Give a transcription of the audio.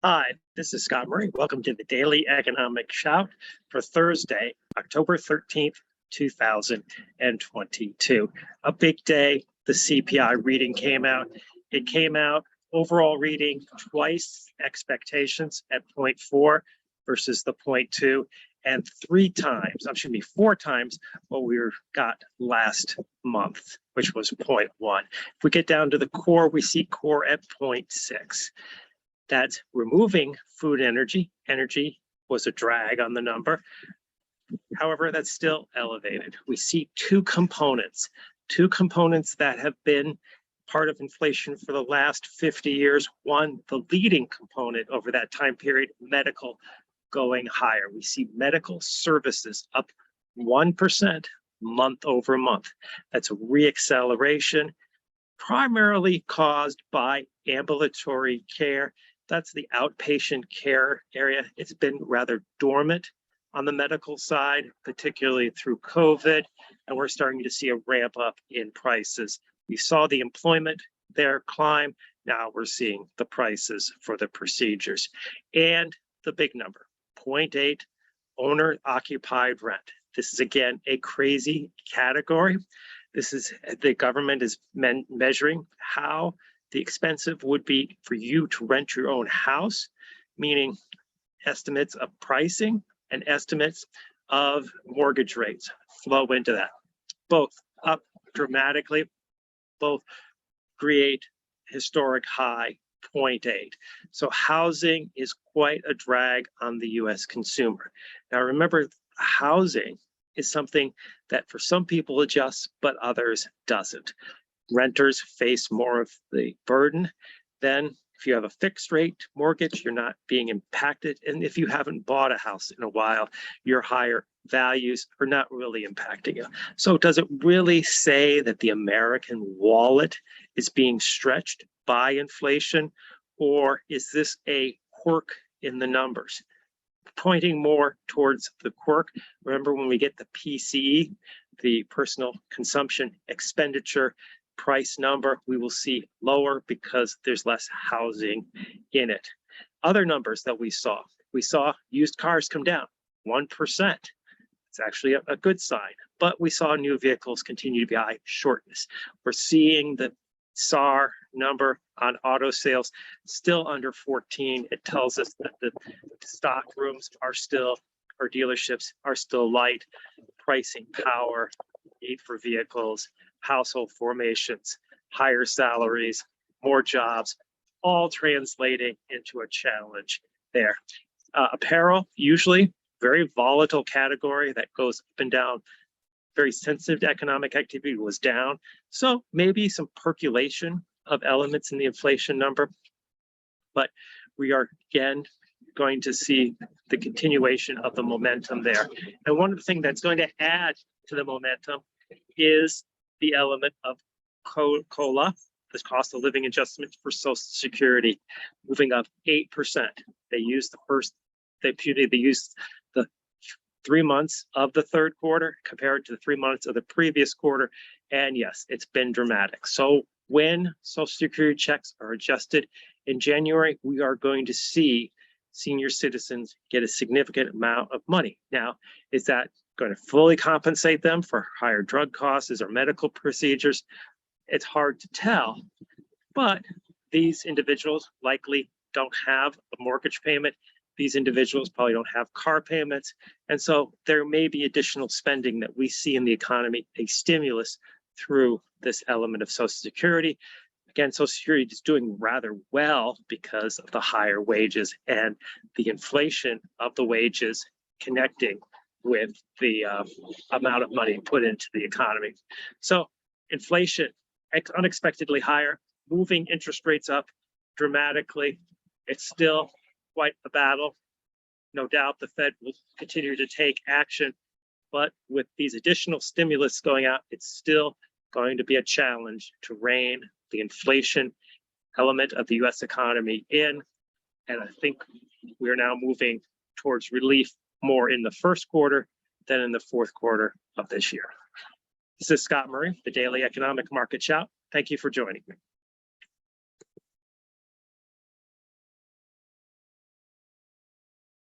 Hi, this is Scott Murray. Welcome to the Daily Economic Shout for Thursday, October 13th, 2022. A big day. The CPI reading came out. It came out overall reading twice expectations at 0.4 versus the 0.2, and four times what we got last month, which was 0.1. If we get down to the core, we see core at 0.6. That's removing food energy. Energy was a drag on the number. However, that's still elevated. We see two components that have been part of inflation for the last 50 years. One, the leading component over that time period, medical, going higher. We see medical services up 1% month over month. That's a reacceleration, primarily caused by ambulatory care. That's the outpatient care area. It's been rather dormant on the medical side, particularly through COVID, and we're starting to see a ramp up in prices. We saw the employment there climb. Now we're seeing the prices for the procedures. And the big number, 0.8 owner-occupied rent. This is, again, a crazy category. This is, the government is measuring how the expensive would be for you to rent your own house, meaning estimates of pricing and estimates of mortgage rates flow into that. Both up dramatically, both create historic high 0.8. So housing is quite a drag on the US consumer. Now remember, housing is something that for some people adjusts, but others doesn't. Renters face more of the burden. Then if you have a fixed rate mortgage, you're not being impacted. And if you haven't bought a house in a while, your higher values are not really impacting you. So does it really say that the American wallet is being stretched by inflation, or is this a quirk in the numbers? Pointing more towards the quirk. Remember, when we get the PCE, the personal consumption expenditure price number, we will see lower because there's less housing in it. Other numbers that we saw used cars come down 1%. It's actually a good sign, but we saw new vehicles continue to be high shortness. We're seeing the SAR number on auto sales still under 14. It tells us that the stock rooms are still, or dealerships are still light. Pricing power, need for vehicles, household formations, higher salaries, more jobs, all translating into a challenge there. Apparel, usually very volatile category that goes up and down, very sensitive to economic activity, was down. So maybe some percolation of elements in the inflation number, but we are again going to see the continuation of the momentum there. And one of the things that's going to add to the momentum is the element of COLA, this cost of living adjustment for Social Security, moving up 8%. They used the 3 months of the third quarter compared to the 3 months of the previous quarter. And yes, it's been dramatic. So when Social Security checks are adjusted in January, we are going to see senior citizens get a significant amount of money. Now, is that going to fully compensate them for higher drug costs or medical procedures? It's hard to tell, but these individuals likely don't have a mortgage payment. These individuals probably don't have car payments. And so there may be additional spending that we see in the economy, a stimulus through this element of Social Security. Again, Social Security is doing rather well because of the higher wages and the inflation of the wages connecting with the amount of money put into the economy. So inflation unexpectedly higher, moving interest rates up dramatically. It's still quite a battle. No doubt the Fed will continue to take action, but with these additional stimulus going out, it's still going to be a challenge to rein the inflation element of the US economy in. And I think we are now moving towards relief more in the first quarter than in the fourth quarter of this year. This is Scott Murray, the Daily Economic Market Shout. Thank you for joining me.